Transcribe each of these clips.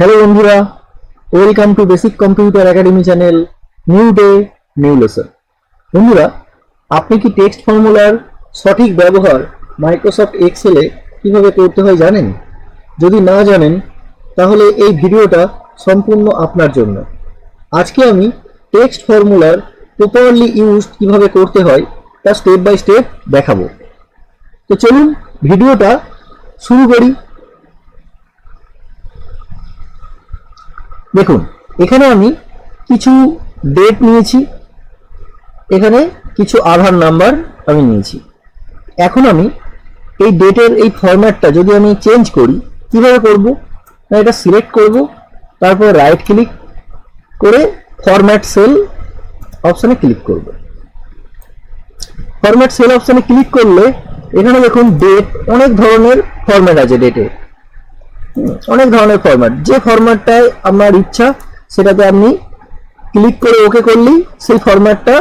Hello বন্ধুরা, welcome to basic computer academy channel. New day new lesson. বন্ধুরা, আপনি কি টেক্সট ফর্মুলার সঠিক ব্যবহার মাইক্রোসফট এক্সেলে কিভাবে করতে হয় জানেন? যদি না জানেন তাহলে এই ভিডিওটা সম্পূর্ণ আপনার জন্য। আজকে আমি টেক্সট ফর্মুলার প্রপারলি ইউজ কিভাবে করতে হয় তা স্টেপ বাই স্টেপ দেখাবো। তো চলুন ভিডিওটা শুরু করি। দেখুন, এখানে আমি কিছু ডেট নিয়েছি, এখানে কিছু আধার নাম্বার আমি নিয়েছি। এখন আমি এই ডেটের এই ফরম্যাটটা যদি আমি চেঞ্জ করি, কিভাবে করব? এটা সিলেক্ট করব, তারপর রাইট ক্লিক করে ফরম্যাট সেল অপশানে ক্লিক করব। ফরম্যাট সেল অপশানে ক্লিক করলে এখানে দেখুন ডেট, অনেক ধরনের ফরম্যাট আছে ডেটে, অনেক ধরনের ফরম্যাট। যে ফরম্যাটটায় আপনার ইচ্ছা সেটাতে আপনি ক্লিক করে ওকে করলেই সেই ফরম্যাটটা,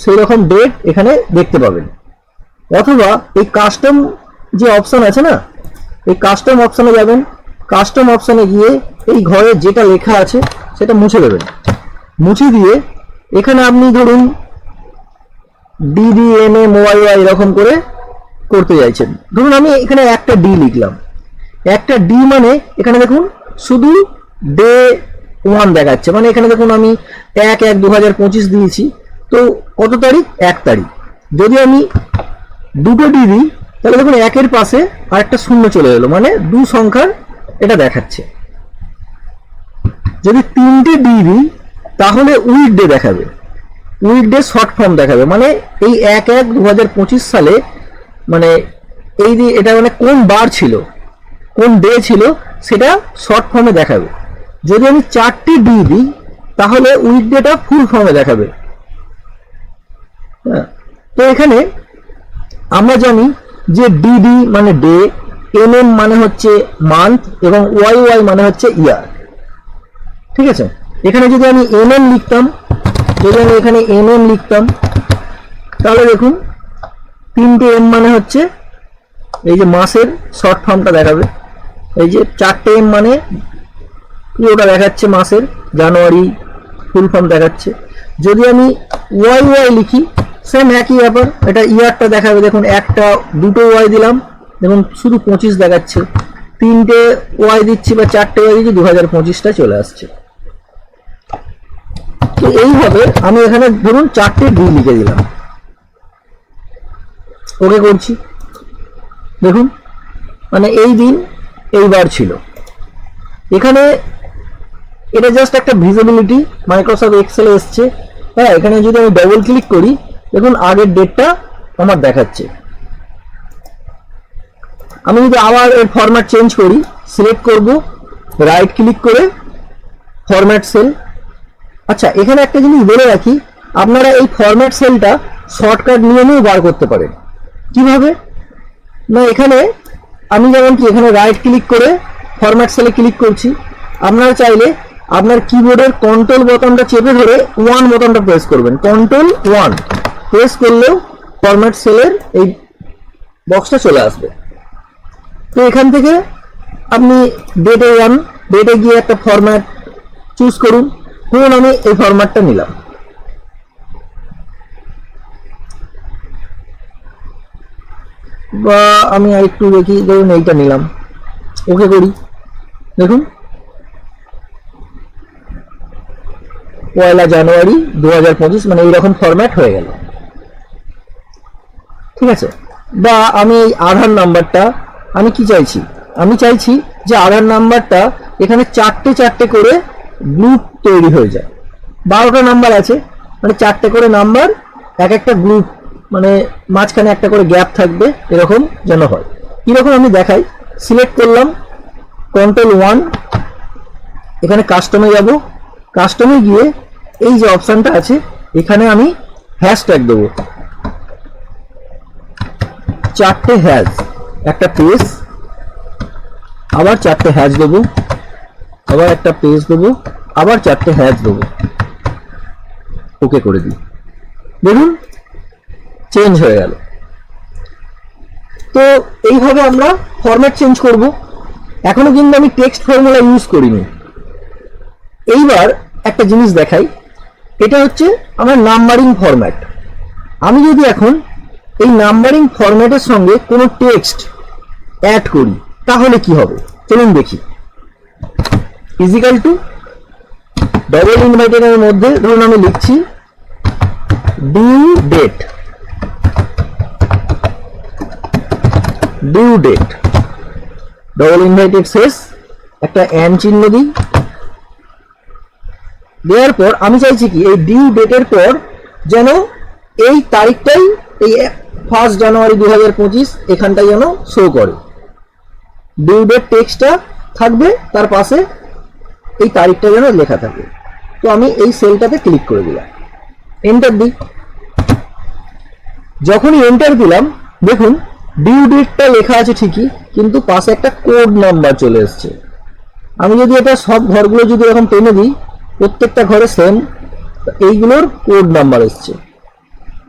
সেই রকম ডেট এখানে দেখতে পাবেন। অথবা এই কাস্টম যে অপশন আছে না, এই কাস্টম অপশনে যাবেন। কাস্টম অপশনে গিয়ে এই ঘরে যেটা লেখা আছে সেটা মুছে দেবেন। মুছে দিয়ে এখানে আপনি ধরুন DDMA এরকম করে করতে চাইছেন। ধরুন আমি এখানে একটা ডি লিখলাম। একটা ডি মানে এখানে দেখুন শুধু ডে 1 দেখাচ্ছে, মানে এখানে দেখুন আমি 1/1/2025 দিয়েছি, তো কত তারিখ? 1 তারিখ। যদি আমি দুটো ডি দিই তাহলে দেখুন একের পাশে আর একটা শূন্য চলে এলো, মানে 2 সংখ্যার এটা দেখাচ্ছে। যদি 3টে ডি দিই তাহলে উইক ডে দেখাবে, উইক ডে শর্ট ফর্ম দেখাবে, মানে এই 1/1/2025 সালে মানে এই এটা মানে কোন বার ছিল, কোন ডে ছিল সেটা শর্ট ফর্মে দেখাবে। যদি আমি 4টি ডি দিই তাহলে উইক ডেটা ফুল ফর্মে দেখাবে। তো এখানে আমরা জানি যে ডিডি মানে ডে, এমএম মানে হচ্ছে মান্থ এবং ওয়াই মানে হচ্ছে ইয়ার। ঠিক আছে, এখানে যদি আমি এমএম লিখতাম, যদি আমি এখানে এমএম লিখতাম তাহলে দেখুন 3টে এম মানে হচ্ছে এই যে মাসের শর্ট ফর্মটা দেখাবে। এই যে 4টে এম মানে পুরোটা দেখাচ্ছে মাসের, জানুয়ারি ফুল ফর্ম দেখাচ্ছে। যদি আমি ওয়াই লিখি সেম একই ব্যাপার, এটা ইয়ারটা দেখাবে। দেখুন একটা দুটো ওয়াই দিলাম, দেখুন শুধু 25 দেখাচ্ছে। 3টে ওয়াই দিচ্ছি বা 4টে ওয়াই দিচ্ছি, 2025টা চলে আসছে। তো এইভাবে আমি এখানে ধরুন 4টে ডি লিখে দিলাম, ওকে করছি। দেখুন মানে এই দিন এইবার ছিল। এখানে এটা জাস্ট একটা ভিজিবিলিটি মাইক্রোসফট এক্সেলে এসছে। হ্যাঁ, এখানে যদি আমি ডবল ক্লিক করি দেখুন আগের ডেটটা আমার দেখাচ্ছে। আমি যদি আবার এর ফরম্যাট চেঞ্জ করি, সিলেক্ট করব, রাইট ক্লিক করে ফরম্যাট সেল। আচ্ছা, এখানে একটা জিনিস বলে রাখি, আপনারা এই ফরম্যাট সেলটা শর্টকাট নিয়মেও বার করতে পারেন। কিভাবে না, এখানে আমি যেমন কি এখানে রাইট ক্লিক করে ফরম্যাট সেলে ক্লিক করছি, আপনারা চাইলে আপনার কিবোর্ডের কন্ট্রোল বোতামটা চেপে ধরে 1 বোতামটা প্রেস করবেন। কন্ট্রোল 1 প্রেস করলেও ফরম্যাট সেলের এই বক্সটা চলে আসবে। তো এখান থেকে আপনি ডেটে যান, ডেটে গিয়ে একটা ফরম্যাট চুজ করুন। ধরুন আমি এই ফরম্যাটটা নিলাম, বা আমি আরেকটু দেখি, ধরুন এইটা নিলাম, ওকে করি। দেখুন 1 জানুয়ারি 2025, মানে এইরকম ফরম্যাট হয়ে গেল। ঠিক আছে, বা আমি এই আধার নাম্বারটা আমি কি চাইছি, আমি চাইছি যে আধার নাম্বারটা এখানে 4টে করে গ্রুপ তৈরি হয়ে যায়। 12টা নাম্বার আছে, মানে 4টে করে নাম্বার, এক একটা গ্রুপ, মানে মাঝখানে একটা করে গ্যাপ থাকবে, এরকম যেন হয়। কিরকম আমি দেখাই। সিলেক্ট করলাম, কন্ট্রোল 1, এখানে কাস্টমে যাব। কাস্টমে গিয়ে এই যে অপশনটা আছে এখানে আমি হ্যাশট্যাগ দেবো, 4টে হ্যাশ, একটা পেজ, আবার 4টে হ্যাশ দেবো, আবার একটা পেজ দেবো, আবার 4টে হ্যাশ দেবো, ওকে করে দিই। দেখুন চেঞ্জ হয়ে গেল। তো এইভাবে আমরা ফরম্যাট চেঞ্জ করব। এখনো কিন্তু আমি টেক্সট ফর্মুলা ইউজ করিনি। এইবার একটা জিনিস দেখাই, এটা হচ্ছে আমার নাম্বারিং ফরম্যাট। আমি যদি এখন এই নাম্বারিং ফরম্যাটের সঙ্গে কোনো টেক্সট অ্যাড করি তাহলে কি হবে চলুন দেখি। ইজিক্যাল টু ডবল ইনভার্টেডের মধ্যে ধরুন আমি লিখছি due date, due date, double inverted শেষ, একটা এন্ড চিহ্ন দিই। দেওয়ার পর আমি চাইছি কি এই ডিউ ডেটের পর যেন এই তারিখটাই, এই 1 জানুয়ারি 2025 এখানটাই যেন শো করে। ডিউ ডেট টেক্সটটা থাকবে, তার পাশে এই তারিখটা যেন লেখা থাকে। তো আমি এই সেলটাতে ক্লিক করে দিলাম, এন্টার দিই। যখনই এন্টার দিলাম দেখুন ডিউ ডেটটা লেখা আছে ঠিকই, কিন্তু পাশে একটা কোড নাম্বার চলে এসছে। আমি যদি এটা সব ঘরগুলো যদি এরকম টেনে দিই, প্রত্যেকটা ঘরে সেম এইগুলোর কোড নাম্বার এসছে।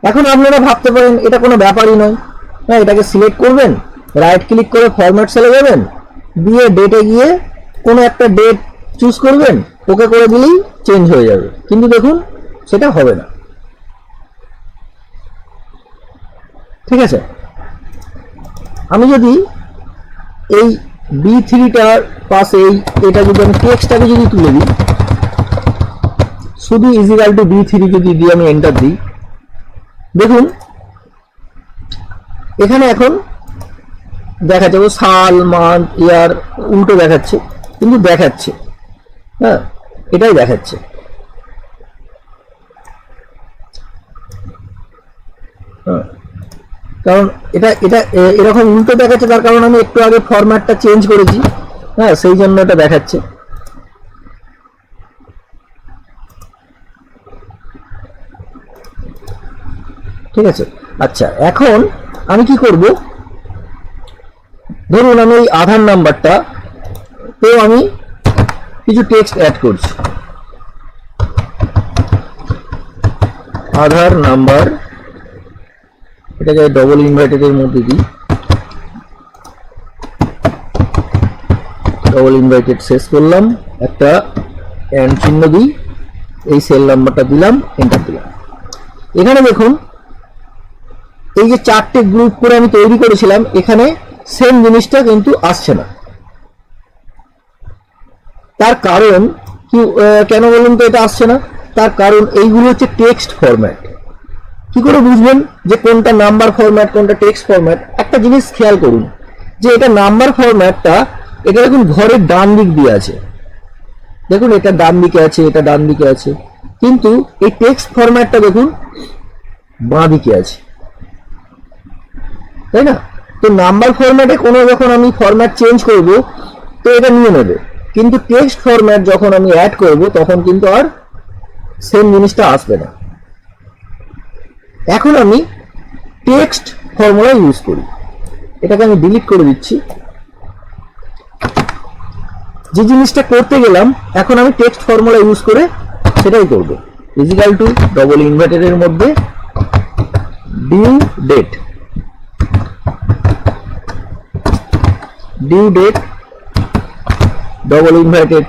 এখন আপনারা ভাবতে পারেন এটা কোনো ব্যাপারই নয়, হ্যাঁ এটাকে সিলেক্ট করবেন, রাইট ক্লিক করে ফরম্যাট সেলে যাবেন, দিয়ে ডেটে গিয়ে কোনো একটা ডেট চুজ করবেন, ওকে করে দিলেই চেঞ্জ হয়ে যাবে। কিন্তু দেখুন সেটা হবে না, ঠিক আছে। আমি যদি এই B3টার পাশে এটা যদি আমি টেক্সটটাকে যদি তুলে দিই, শুধু ইজিক্যাল টু B3 যদি দিয়ে আমি এন্টার দিই, দেখুন এখানে এখন দেখা যাবে সাল, মান্থ, ইয়ার উল্টো দেখাচ্ছে, কিন্তু দেখাচ্ছে, হ্যাঁ এটাই দেখাচ্ছে। হ্যাঁ কারণ এটা এটা এরকম উল্টো দেখাচ্ছে, তার কারণ আমি একটু আগে ফরম্যাটটা চেঞ্জ করেছি, হ্যাঁ সেই জন্য এটা দেখাচ্ছে। ঠিক আছে, আচ্ছা এখন আমি কি করব, ধরুন আমি এই আধার নাম্বারটা তো আমি কিছু টেক্সট অ্যাড করছি, আধার নাম্বার, এটাকে ডবল ইনভার্টেডের মধ্যে দিই, ডবল ইনভার্টেড শেষ করলাম, একটা এন্ড চিহ্ন দিই, এই সেল নাম্বারটা দিলাম, এন্টার দিলাম। এখানে দেখুন এই যে 4টে গ্রুপ করে আমি তৈরি করেছিলাম, এখানে সেম জিনিসটা কিন্তু আসছে না। তার কারণ কি, কেন বলুন তো এটা আসছে না? তার কারণ এইগুলো হচ্ছে টেক্সট ফরম্যাট। কি করে বুঝবেন যে কোনটা নাম্বার ফরম্যাট কোনটা টেক্সট ফরম্যাট? একটা জিনিস খেয়াল করুন যে এটা নাম্বার ফরম্যাটটা, এটা দেখুন ঘরের ডান দিক দিয়ে আছে, দেখুন এটা ডান দিকে আছে, এটা ডান দিকে আছে, কিন্তু এই টেক্সট ফরম্যাটটা দেখুন বাঁ দিকে আছে, তাই না? তো নাম্বার ফরম্যাটে কোনো যখন আমি ফরম্যাট চেঞ্জ করব তো এটা নিয়ে নেবে, কিন্তু টেক্সট ফরম্যাট যখন আমি অ্যাড করব তখন কিন্তু আর সেম জিনিসটা আসবে না। এখন আমি টেক্সট ফর্মুলা ইউজ করি, এটাকে আমি ডিলিট করে দিচ্ছি। যে জিনিসটা করতে গেলাম এখন আমি টেক্সট ফর্মুলা ইউজ করে সেটাই করব। ইজিক্যাল টু ডবল ইনভার্টেডের মধ্যে due date, due date double inverted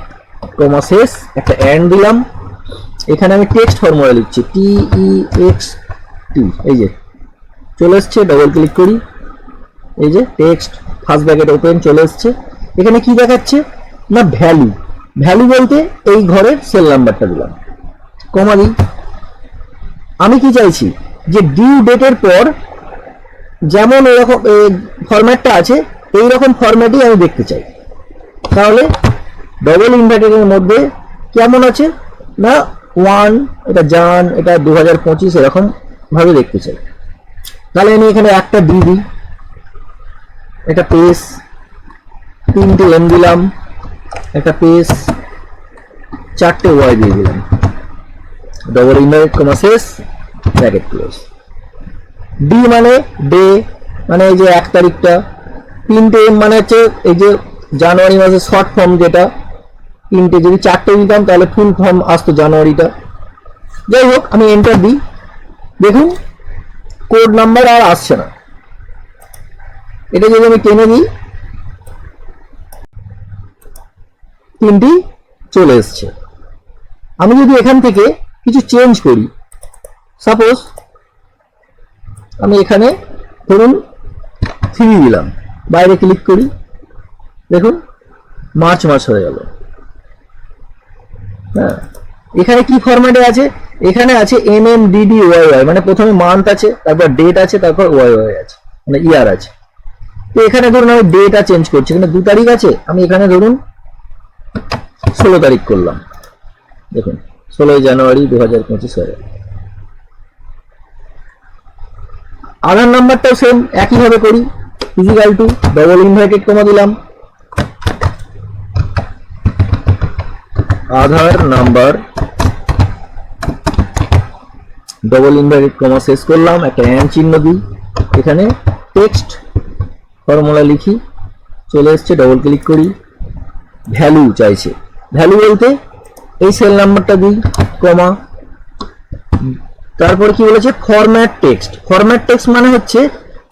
comma শেষ, একটা এন্ড দিলাম। এখানে আমি টেক্সট ফর্মুলা লিখছি TEXT, এই যে চলে এসছে, ডবল ক্লিক করি, এই যে টেক্সট ফার্স্ট ব্র্যাকেট ওপেন চলে এসছে। এখানে কি দেখাচ্ছে না ভ্যালু, ভ্যালু বলতে এই ঘরের সেল নাম্বারটা দিলাম, কমা দিই। আমি কি চাইছি যে ডিউ ডেটের পর যেমন এরকম ফরম্যাটটা আছে এইরকম ফরম্যাটই আমি দেখতে চাই। তাহলে ডবল ইনভার্টেডের মধ্যে কেমন আছে না 1, এটা জান, এটা 2025 এরকম ভাবে দেখতে চাই। তাহলে আমি এখানে একটা ডি দিই, একটা পেজ, 3টে এম দিলাম, একটা পেজ, 4টে ওয়াই দিয়ে দিলাম, ডবল ইনভার্টেড কমা শেষ, ব্র্যাকেট ক্লোজ। ডি মানে ডে, মানে এই যে 1 তারিখটা, 3টে এম মানে হচ্ছে এই যে জানুয়ারি মাসের শর্ট ফর্ম, যেটা 3টে, যদি 4টে দিতাম তাহলে ফুল ফর্ম আসতো জানুয়ারিটা। যাই হোক আমি এন্টার দিই, দেখুন কোড নাম্বার আর আসছে না। এটা যদি আমি টেনে দিই তিনটি চলে এসছে। আমি যদি এখান থেকে কিছু চেঞ্জ করি, সাপোজ আমি এখানে ধরুন 3 দিলাম, বাইরে ক্লিক করি, দেখুন মার্চ মাস হয়ে গেল। হ্যাঁ, এখানে কি ফরম্যাটে আছে? এখানে আছে MMDDYY, মানে প্রথমে মান্থ আছে, তারপর ডেট আছে, তারপর YY আছে, মানে ইয়ার আছে। তো এখানে ধরুন আমি ডেটা চেঞ্জ করছি, এখানে 2 তারিখ আছে, আমি এখানে ধরুন 16 তারিখ করলাম, দেখুন 16 জানুয়ারি 2025 হয়ে গেল। আধার নাম্বারটাও সেম একইভাবে করি, ইজিক্যাল টু ডবল ইনভার্টেড কমা দিলাম, Aadhaar number double inverted comma শেষ করলাম, একটা এন্ড চিহ্ন দিই, এখানে টেক্সট ফর্মুলা লিখি, চলে এসছে, ডবল ক্লিক করি, ভ্যালু চাইছে, ভ্যালু বলতে এই সেল নাম্বারটা দিই, কমা, তারপর কি বলেছে ফরম্যাট টেক্সট। ফরম্যাট টেক্সট মানে হচ্ছে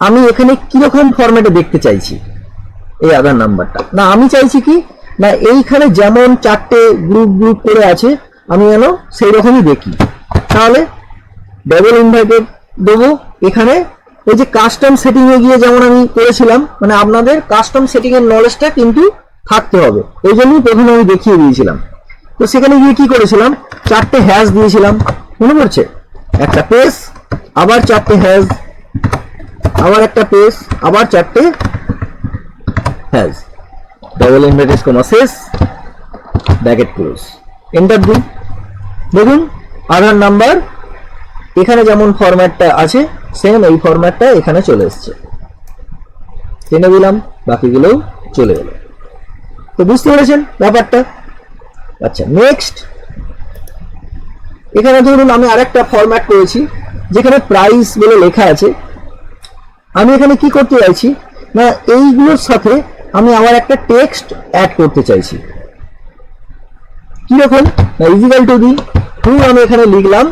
আমি এখানে কিরকম ফরম্যাটে দেখতে চাইছি এই আধার নাম্বারটা। না আমি চাইছি কি না এইখানে যেমন 4টে গ্রুপ গ্রুপ করে আছে আমি যেন সেই রকমই দেখি, তাহলে ডবল ইনভার্টেড দেবো। এখানে ওই যে কাস্টম সেটিং এ গিয়ে যেমন আমি করেছিলাম, মানে আপনাদের কাস্টম সেটিং এর নলেজটা কিন্তু থাকতে হবে, এই জন্যই প্রথমে আমি দেখিয়ে দিয়েছিলাম। তো সেখানে গিয়ে কি করেছিলাম, 4টে হ্যাশ দিয়েছিলাম, মনে পড়ছে, একটা পেজ, আবার 4টে হ্যাশ, আবার একটা পেজ, আবার 4টে হ্যাশ, ডবল ইনভার্টেড কমা শেষ, ব্র্যাকেট ক্লোজ, এন্টার দিন। দেখুন আধার নাম্বার এখানে যেমন ফরম্যাটটা আছে সেম এই ফরম্যাটটা এখানে চলে এসছে, টেনে দিলাম, বাকিগুলোও চলে গেল। তো বুঝতে পেরেছেন ব্যাপারটা? আচ্ছা, নেক্সট এখানে ধরুন আমি আরেকটা ফরম্যাট করেছি যেখানে প্রাইস বলে লেখা আছে। আমি এখানে কি করতে চাইছি না এইগুলোর সাথে আমি আবার একটা টেক্সট অ্যাড করতে চাইছি। কিরকম না ইজিক্যাল টু দি আমি এখানে লিখলাম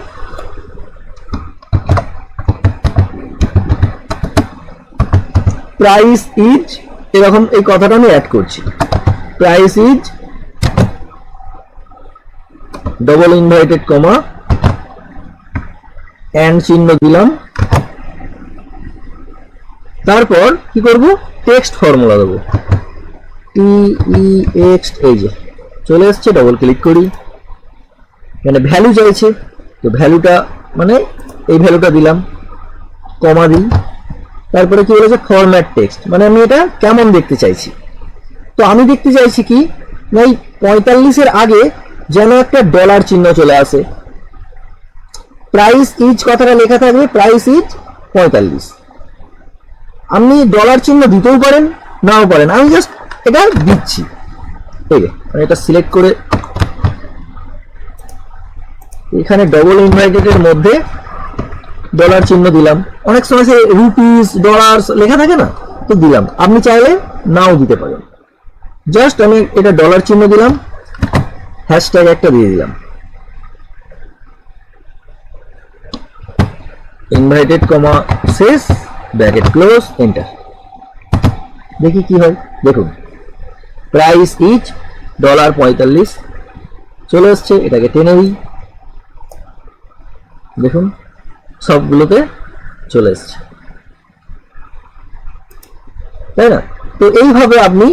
প্রাইস ইজ, এরকম এই কথাটা আমি অ্যাড করছি, price is double inverted comma end চিহ্ন দিলাম, তারপর কি করব টেক্সট ফর্মুলা দেবো, TEXT, এই যে চলে এসছে, ডবল ক্লিক করি, মানে ভ্যালু চাইছে, তো ভ্যালুটা মানে এই ভ্যালুটা দিলাম, কমা দিই, তারপরে কি বলেছে ফরম্যাট টেক্সট, মানে আমি এটা কেমন দেখতে চাইছি। তো আমি দেখতে চাইছি কি না এই 45-এর আগে যেন একটা ডলার চিহ্ন চলে আসে, প্রাইস ইজ কথাটা লেখা থাকবে প্রাইস ইজ 45। আপনি ডলার চিহ্ন দিতেও পারেন নাও পারেন, আমি জাস্ট এটা দিচ্ছি, ঠিক আছে, আমি এটা সিলেক্ট করে এখানে ডবল ইনভার্টেড এর মধ্যে ডলার চিহ্ন দিলাম, অনেক সময় সে রুপিস ডলার্স লেখা থাকে না, তো দিলাম, আপনি চাইলে নাও দিতে পারেন, জাস্ট আমি এটা ডলার চিহ্ন দিলাম, হ্যাশট্যাগ একটা দিয়ে দিলাম, ইনভাইটেড কমা শেষ, ব্র্যাকেট ক্লোজ, এন্টার। দেখি কি হয়, দেখুন প্রাইস ইজ $45 চলে এসছে, এটাকে টেনে দিই, দেখুন সবগুলোতে চলে এসছে, তাই না? তো এইভাবে আপনি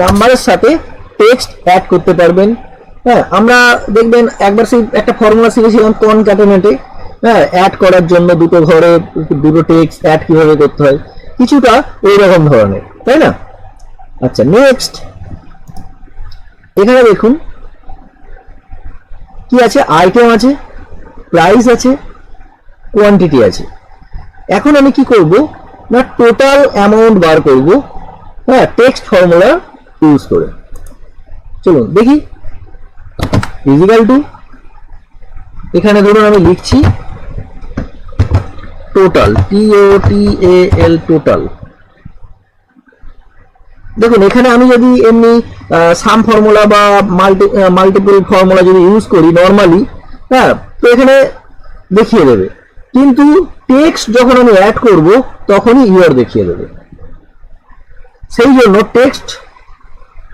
নাম্বারের সাথে টেক্সট অ্যাড করতে পারবেন। হ্যাঁ, আমরা দেখবেন একবার সেই একটা ফর্মুলা শিখেছিলাম কনক্যাটেনেটে, হ্যাঁ, অ্যাড করার জন্য দুটো ঘরে দুটো টেক্সট অ্যাড কিভাবে করতে হয়, কিছুটা এইরকম ধরনের, তাই না? আচ্ছা, নেক্সট এখানে দেখুন কি আছে, আইটেম আছে, প্রাইস আছে, কোয়ান্টিটি আছে। এখন আমি কি করব না টোটাল অ্যামাউন্ট বার করব, হ্যাঁ, টেক্সট ফর্মুলা ইউজ করে। চলুন দেখি, ইজিক্যাল টু এখানে ধরুন আমি লিখছি টোটাল, TOTAL, টোটাল। দেখুন এখানে আমি যদি এমনি সাম ফর্মুলা বা মাল্টিপল ফর্মুলা যদি ইউজ করি নর্মালি, হ্যাঁ, তো এখানে দেখিয়ে দেবে, কিন্তু টেক্সট যখন আমি অ্যাড করব তখনই ইয়ার দেখিয়ে দেবে। সেই জন্য টেক্সট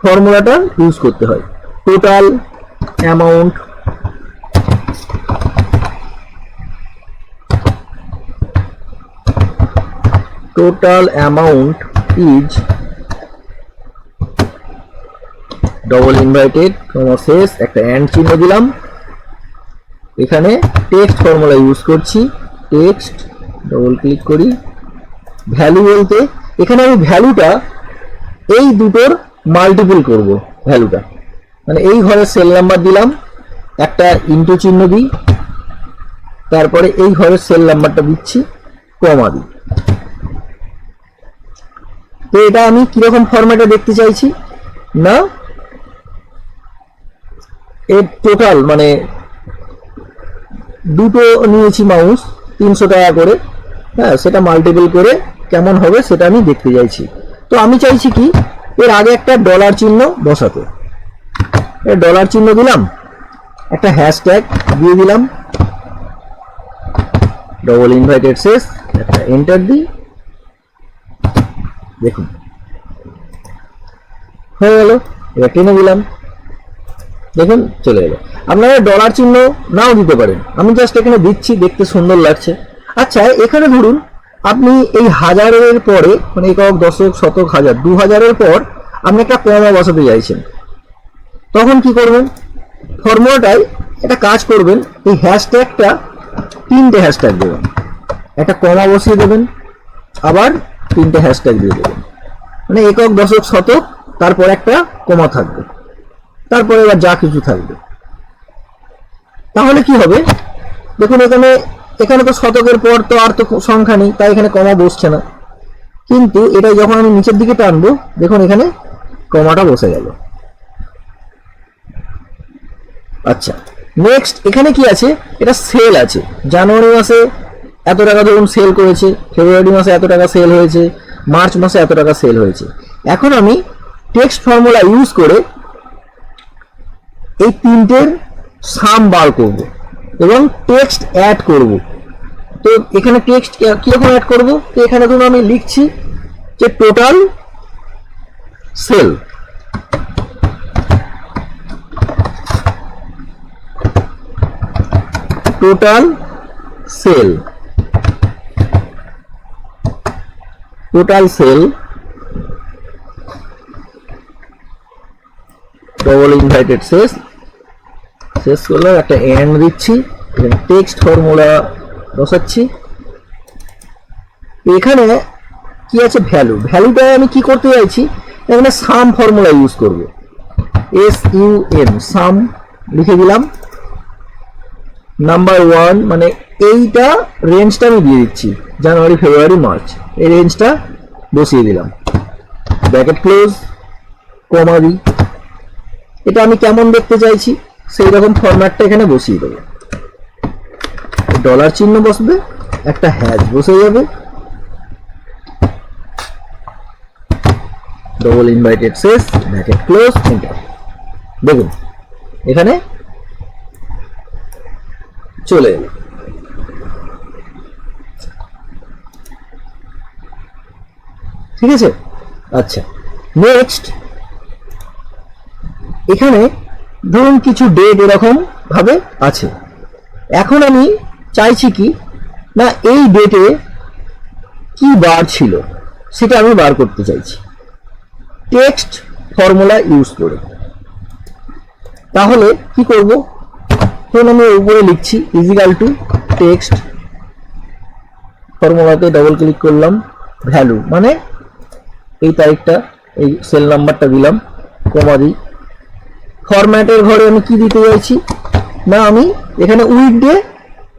ফর্মুলাটা ইউজ করতে হয়। Total amount is double inverted comma শেষ একটা এন্ড চিহ্ন দিলাম। এখানে টেক্সট ফর্মুলা ইউজ করছি, টেক্সট ডবল ক্লিক করি। ভ্যালু বলতে এখানে আমি ভ্যালুটা এই দুটোর মাল্টিপল করব, ভ্যালুটা মানে এই ঘরের সেল নাম্বার দিলাম, একটা ইন্টু চিহ্ন দিই, তারপরে এই ঘরের সেল নাম্বারটা দিচ্ছি, কমা দিই। তো এটা আমি কিরকম ফরম্যাটে দেখতে চাইছি না, এর টোটাল মানে দুটো নিয়েছি মাউস 300 টাকা করে, হ্যাঁ সেটা মাল্টিপল করে কেমন হবে সেটা আমি দেখতে চাইছি। তো আমি চাইছি কি এর আগে একটা ডলার চিহ্ন বসাতে, এর ডলার চিহ্ন দিলাম, একটা হ্যাশট্যাগ দিয়ে দিলাম, ডবল ইনভার্টেড শেষ, একটা এন্টার দিই, দেখুন হয়ে গেল। এবার টেনে দিলাম, দেখুন চলে এলো। আপনারা ডলার চিহ্ন নাও দিতে পারেন, আমি জাস্ট এখানে দিচ্ছি, দেখতে সুন্দর লাগছে। আচ্ছা এখানে ধরুন আপনি এই হাজারের পরে মানে একক দশক শতক হাজার 2000-এর পর আপনি একটা কমা বসাতে চাইছেন, তখন কি করবেন? ফর্মুলাটায় একটা কাজ করবেন, এই হ্যাশট্যাগটা 3টে হ্যাশট্যাগ দেবেন, একটা কমা বসিয়ে দেবেন, আবার 3টে হ্যাশট্যাগ দিয়ে দেবেন, মানে একক দশক শতক, তারপর একটা কমা থাকবে, তারপরে এবার যা কিছু থাকবে। তাহলে কি হবে দেখুন, এখানে তো শতকের পর তো আর তো সংখ্যা নেই, তাই এখানে কমা বসছে না, কিন্তু এটা যখন আমি নিচের দিকে টানবো দেখুন এখানে কমাটা বসে গেল। আচ্ছা নেক্সট এখানে কি আছে, এটা সেল আছে, জানুয়ারি মাসে এত টাকা ধরুন সেল করেছে, ফেব্রুয়ারি মাসে এত টাকা সেল হয়েছে, মার্চ মাসে এত টাকা সেল হয়েছে। এখন আমি টেক্সট ফর্মুলা ইউজ করে এই 3টের সাম বার করব এবং টেক্সট অ্যাড করব। তো এখানে টেক্সট কিরকম অ্যাড করব, তো এখানে ধরুন আমি লিখছি যে total sell, total sell, total sell double inverted শেষ করলাম, একটা এন্ড দিচ্ছি, টেক্সট ফর্মুলা বসাচ্ছি। এখানে কি আছে ভ্যালু, ভ্যালুটা আমি কি করতে চাইছি, এখানে সাম ফর্মুলা ইউজ করব, SUM সাম লিখে দিলাম, নাম্বার 1 মানে এইটা রেঞ্জটা আমি দিয়ে দিচ্ছি, জানুয়ারি ফেব্রুয়ারি মার্চ, এই রেঞ্জটা বসিয়ে দিলাম, ব্র্যাকেট ক্লোজ, কমা দিই। এটা আমি কেমন দেখতে চাইছি সেই রকম ফরম্যাটটা এখানে বসিয়ে দেবো, ডলার চিহ্ন বসবে, একটা হ্যাশ বসে যাবে, ডবল ইনভার্টেড শেষ, ব্র্যাকেট ক্লোজ, এন্টার। দেখুন এখানে চলে এলো। ঠিক আছে, আচ্ছা নেক্সট এখানে ধরুন কিছু ডেট এরকম ভাবে আছে, এখন আমি চাইছি কি না এই ডেটে কি বার ছিল সেটা আমি বার করতে চাইছি টেক্সট ফর্মুলা ইউজ করে। তাহলে কি করব, ধরুন আমি উপরে লিখছি ইজিক্যাল টু টেক্সট, ফর্মুলাতে ডবল ক্লিক করলাম, ভ্যালু মানে এই তারিখটা, এই সেল নাম্বারটা দিলাম, কমা দিই। ফরম্যাটের ঘরে আমি কি দিতে চাইছি না, আমি এখানে উইকডে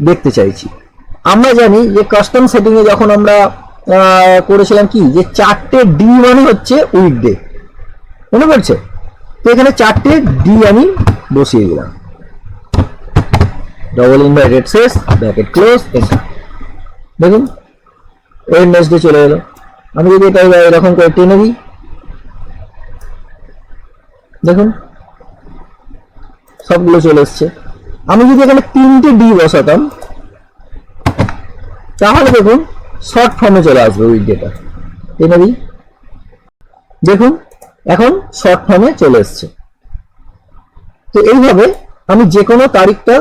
দেখতে চাইছি। আমরা জানি যে কাস্টম সেটিং এ যখন আমরা করেছিলাম কি যে 4টে ডি মানে হচ্ছে উইকডে, মনে পড়ছে? তো এখানে 4টে ডি আমি বসিয়ে দিলাম, ডবল ইনভার্টেড শেষ, ব্র্যাকেট ক্লোজ, এন্টার। দেখুন এর নেক্সট ডে চলে এলো। আমি যদি এটা এরকম করে টেনে দিই, দেখুন সবগুলো চলে এসছে। আমি যদি এখানে 3টে ডি বসাতাম তাহলে দেখুন শর্ট ফর্মে চলে আসবে উইকডেটা, টেনে দিই, দেখুন এখন শর্ট ফর্মে চলে এসছে। তো এইভাবে আমি যে কোনো তারিখটা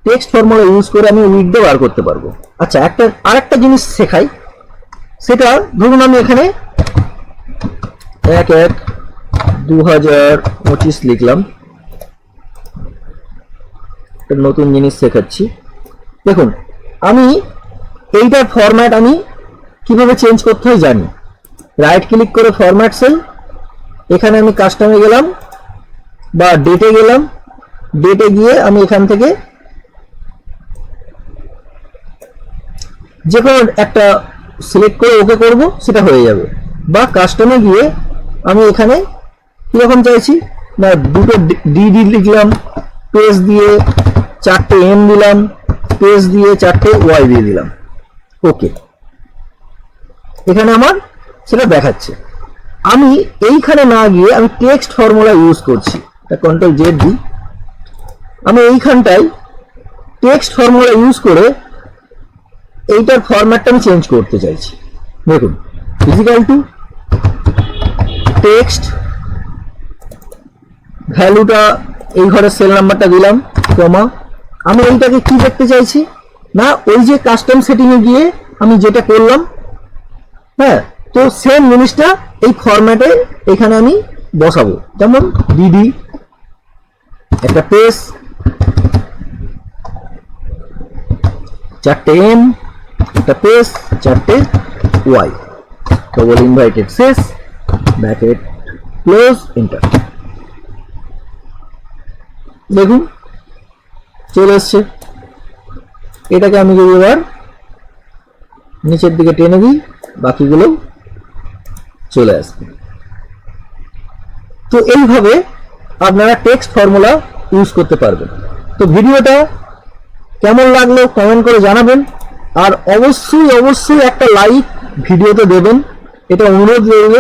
টেক্সট ফর্মুলা ইউজ করে আমি উইকডে বার করতে পারবো। আচ্ছা, আরেকটা জিনিস শেখাই, সেটা ধরুন আমি এখানে 1/1/2025 লিখলাম, একটা নতুন জিনিস শেখাচ্ছি। দেখুন, আমি এইটার ফরম্যাট আমি কিভাবে চেঞ্জ করতে হয় জানি। রাইট ক্লিক করে ফরম্যাট সেল, এখানে আমি কাস্টমে গেলাম বা ডেটে গেলাম, ডেটে গিয়ে আমি এখান থেকে যে কোনো একটা সিলেক্ট করে ওকে করব, সেটা হয়ে যাবে। বা কাস্টমে গিয়ে আমি এখানে কিরকম চাইছি না, দুটো ডিডি লিখলাম, পেজ দিয়ে 4টে এম দিলাম, পেজ দিয়ে 4টে ওয়াই দিয়ে দিলাম, ওকে। এখানে আমার সেটা দেখাচ্ছে। আমি এইখানে না গিয়ে আমি টেক্সট ফর্মুলা ইউজ করছি, কন্ট্রোল জেড দিই। আমি এইখানটায় টেক্সট ফর্মুলা ইউজ করে এইটার ফরম্যাটটা আমি চেঞ্জ করতে চাইছি। দেখুন, ইজিক্যাল টু টেক্সট, ভ্যালুটা এই ঘরের সেল নাম্বারটা দিলাম, কমা। আমি এইটাকে কি দেখতে চাইছি না, ওই যে কাস্টম সেটিং এ গিয়ে আমি যেটা করলাম, হ্যাঁ, তো সেম জিনিসটা এই ফরম্যাটে এখানে আমি বসাবো। যেমন ডিডি, একটা পেজ, 4টে এম, একটা পেজ, 4টে ওয়াই, ডবল ইনভাইটেড শেষ, ব্র্যাকেট ক্লোজ, এন্টার। দেখুন চলে এসছে। এটাকে আমি যদি এবার নিচের দিকে টেনে দিই, বাকিগুলো চলে আসবে। তো এইভাবে আপনারা টেক্সট ফর্মুলা ইউজ করতে পারবেন। তো ভিডিওটা কেমন লাগলো কমেন্ট করে জানাবেন, আর অবশ্যই একটা লাইক ভিডিওতে দেবেন, এটা অনুরোধ রইল।